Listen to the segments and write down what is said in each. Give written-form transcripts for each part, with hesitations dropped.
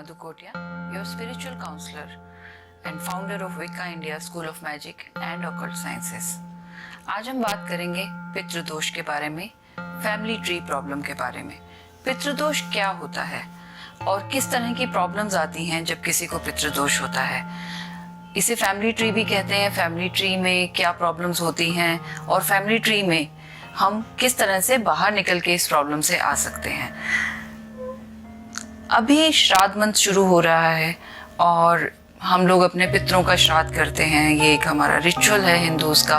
Madhu Kotia, your spiritual counselor and founder of Wicca India School of Magic and Occult Sciences. आज हम बात करेंगे पितृदोष के बारे में, फैमिली ट्री प्रॉब्लम के बारे में। पितृदोष क्या होता है और किस तरह की प्रॉब्लम्स आती हैं जब किसी को पितृदोष होता है। इसे फैमिली ट्री भी कहते हैं। फैमिली ट्री में क्या प्रॉब्लम्स होती हैं और फैमिली ट्री में हम किस तरह से बाहर निकल के इस प्रॉब्लम से आ सकते हैं। अभी श्राद्ध मंथ शुरू हो रहा है और हम लोग अपने पितरों का श्राद्ध करते हैं। ये एक हमारा रिचुअल है हिंदूज का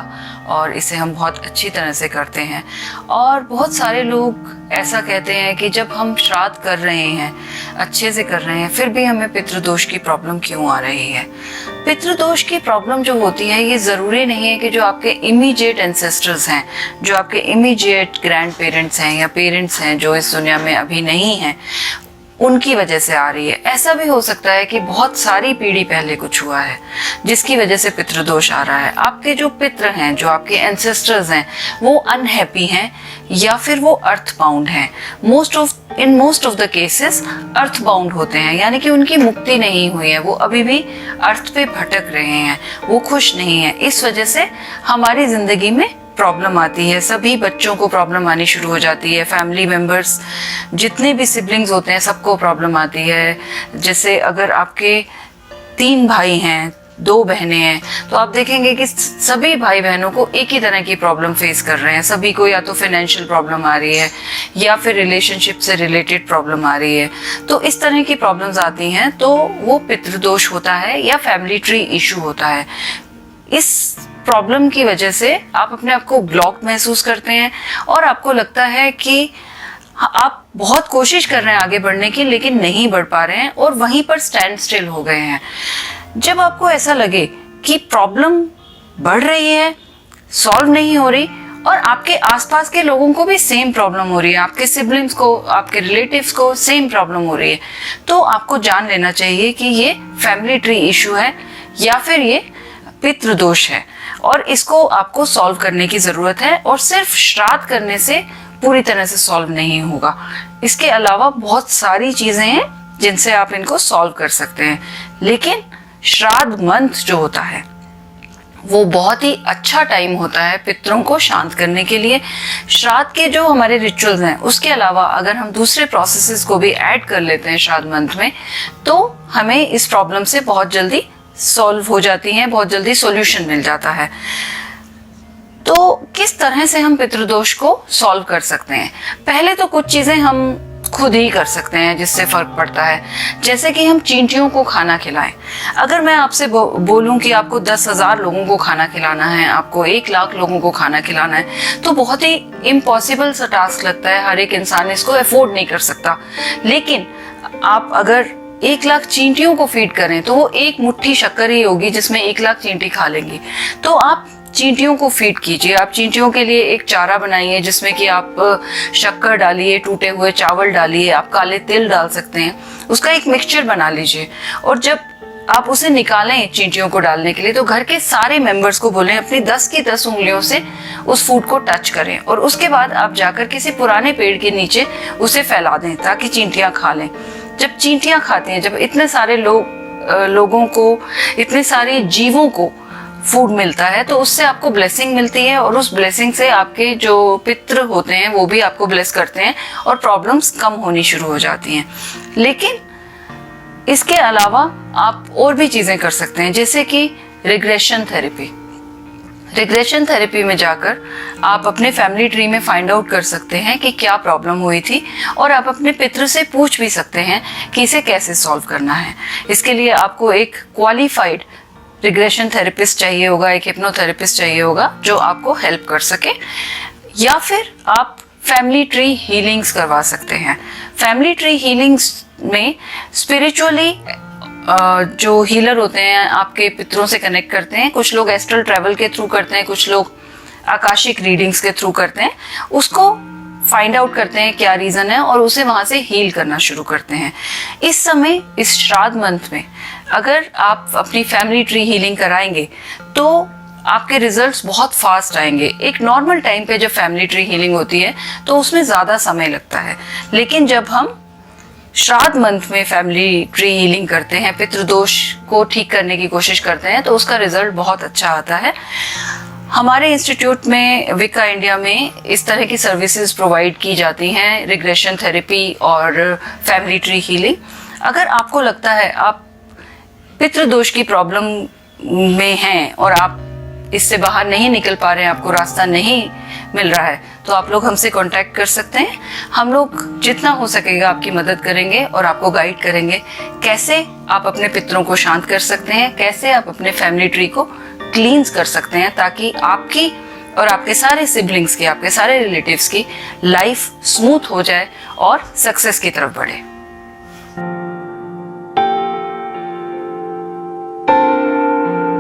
और इसे हम बहुत अच्छी तरह से करते हैं। और बहुत सारे लोग ऐसा कहते हैं कि जब हम श्राद्ध कर रहे हैं, अच्छे से कर रहे हैं, फिर भी हमें पितृदोष की प्रॉब्लम क्यों आ रही है। पितृदोष की प्रॉब्लम जो होती है, ये ज़रूरी नहीं है कि जो आपके इमीडिएट एंसेस्टर्स हैं, जो आपके इमीडिएट ग्रैंड पेरेंट्स हैं या पेरेंट्स हैं जो इस दुनिया में अभी नहीं हैं, उनकी वजह से आ रही है। ऐसा भी हो सकता है कि बहुत सारी पीढ़ी पहले कुछ हुआ है जिसकी वजह से पितृदोष आ रहा है। आपके जो पितृ हैं, जो आपके एंसेस्टर्स हैं, वो अनहैप्पी हैं या फिर वो अर्थ बाउंड हैं। In most of the cases earth bound होते हैं, यानी कि उनकी मुक्ति नहीं हुई है, वो अभी भी अर्थ पे भटक रहे हैं, वो खुश नहीं है। इस वजह से हमारी जिंदगी में प्रॉब्लम आती है। सभी बच्चों को प्रॉब्लम आनी शुरू हो जाती है। फैमिली मेंबर्स जितने भी सिबलिंग्स होते हैं सबको प्रॉब्लम आती है। जैसे अगर आपके 3 भाई हैं, 2 बहनें हैं, तो आप देखेंगे कि सभी भाई बहनों को एक ही तरह की प्रॉब्लम फेस कर रहे हैं। सभी को या तो फाइनेंशियल प्रॉब्लम आ रही है या फिर रिलेशनशिप से रिलेटेड प्रॉब्लम आ रही है। तो इस तरह की प्रॉब्लम्स आती हैं तो वो पितृदोष होता है या फैमिली ट्री इशू होता है। इस प्रॉब्लम की वजह से आप अपने आप को ब्लॉक महसूस करते हैं और आपको लगता है कि आप बहुत कोशिश कर रहे हैं आगे बढ़ने की, लेकिन नहीं बढ़ पा रहे हैं और वहीं पर स्टैंड स्टिल हो गए हैं। जब आपको ऐसा लगे कि प्रॉब्लम बढ़ रही है, सॉल्व नहीं हो रही और आपके आसपास के लोगों को भी सेम प्रॉब्लम हो रही है, आपके सिबलिंग्स को, आपके रिलेटिव्स को सेम प्रॉब्लम हो रही है, तो आपको जान लेना चाहिए कि ये फैमिली ट्री इशू है या फिर ये पितृदोष है और इसको आपको सॉल्व करने की जरूरत है। और सिर्फ श्राद्ध करने से पूरी तरह से सॉल्व नहीं होगा। इसके अलावा बहुत सारी चीजें हैं जिनसे आप इनको सॉल्व कर सकते हैं, लेकिन श्राद्ध मंथ जो होता है वो बहुत ही अच्छा टाइम होता है पितरों को शांत करने के लिए। श्राद्ध के जो हमारे रिचुअल्स हैं उसके अलावा अगर हम दूसरे प्रोसेसेस को भी ऐड कर लेते हैं श्राद्ध मंथ में, तो हमें इस प्रॉब्लम से बहुत जल्दी सॉल्व हो जाती हैं, बहुत जल्दी सॉल्यूशन मिल जाता है। तो किस तरह से हम पितृदोष को सॉल्व कर सकते हैं? पहले तो कुछ चीजें हम खुद ही कर सकते हैं जिससे फर्क पड़ता है, जैसे कि हम चींटियों को खाना खिलाएं। अगर मैं आपसे बोलूं कि आपको 10,000 लोगों को खाना खिलाना है, आपको 1 लाख लोगों को खाना खिलाना है, तो बहुत ही इम्पॉसिबल सा टास्क लगता है। हर एक इंसान इसको अफोर्ड नहीं कर सकता। लेकिन आप अगर 1 लाख चींटियों को फीड करें तो वो एक मुट्ठी शक्कर ही होगी जिसमें 1 लाख चींटी खा लेंगी। तो आप चींटियों को फीड कीजिए। आप चींटियों के लिए एक चारा बनाइए जिसमें कि आप शक्कर डालिए, टूटे हुए चावल डालिए, आप काले तिल डाल सकते हैं, उसका एक मिक्सचर बना लीजिए। और जब आप उसे निकालें चींटियों को डालने के लिए, तो घर के सारे मेंबर्स को बोलें अपनी 10 की 10 उंगलियों से उस फूड को टच करें और उसके बाद आप जाकर किसी पुराने पेड़ के नीचे उसे फैला दें ताकि चींटियां खा लें। जब चींटियां खाती हैं, जब इतने सारे लोगों को, इतने सारे जीवों को फूड मिलता है, तो उससे आपको ब्लेसिंग मिलती है और उस ब्लेसिंग से आपके जो पितृ होते हैं वो भी आपको ब्लेस करते हैं और प्रॉब्लम्स कम होनी शुरू हो जाती हैं। लेकिन इसके अलावा आप और भी चीजें कर सकते हैं, जैसे कि रिग्रेशन थेरेपी। रिग्रेशन थेरेपी में जाकर आप अपने फैमिली ट्री में फाइंड आउट कर सकते हैं कि क्या प्रॉब्लम हुई थी और आप अपने पितृ से पूछ भी सकते हैं कि इसे कैसे सॉल्व करना है। इसके लिए आपको एक क्वालिफाइड रिग्रेशन थेरेपिस्ट चाहिए होगा, एक हिप्नोथेरेपिस्ट चाहिए होगा जो आपको हेल्प कर सके, या फिर आप फैमिली ट्री हीलिंग्स करवा सकते हैं। फैमिली ट्री हीलिंग्स में स्पिरिचुअली जो हीलर होते हैं आपके पितरों से कनेक्ट करते हैं। कुछ लोग एस्ट्रल ट्रैवल के थ्रू करते हैं, कुछ लोग आकाशिक रीडिंग्स के थ्रू करते हैं। उसको फाइंड आउट करते हैं क्या रीजन है और उसे वहां से हील करना शुरू करते हैं। इस समय, इस श्राद्ध मंथ में अगर आप अपनी फैमिली ट्री हीलिंग कराएंगे तो आपके रिजल्ट्स बहुत फास्ट आएंगे। एक नॉर्मल टाइम पे जब फैमिली ट्री हीलिंग होती है तो उसमें ज़्यादा समय लगता है, लेकिन जब हम श्राद्ध मंथ में फैमिली ट्री हीलिंग करते हैं, पितृदोष को ठीक करने की कोशिश करते हैं, तो उसका रिजल्ट बहुत अच्छा आता है। हमारे इंस्टीट्यूट में विका इंडिया में इस तरह की सर्विसेज प्रोवाइड की जाती हैं, रिग्रेशन थेरेपी और फैमिली ट्री हीलिंग। अगर आपको लगता है आप पितृदोष की प्रॉब्लम में हैं और आप इससे बाहर नहीं निकल पा रहे हैं, आपको रास्ता नहीं मिल रहा है, तो आप लोग हमसे कांटेक्ट कर सकते हैं। हम लोग जितना हो सकेगा आपकी मदद करेंगे और आपको गाइड करेंगे कैसे आप अपने पितरों को शांत कर सकते हैं, कैसे आप अपने फैमिली ट्री को क्लींस कर सकते हैं, ताकि आपकी और आपके सारे सिबलिंग्स की, आपके सारे रिलेटिव्स की लाइफ स्मूथ हो जाए और सक्सेस की तरफ बढ़े।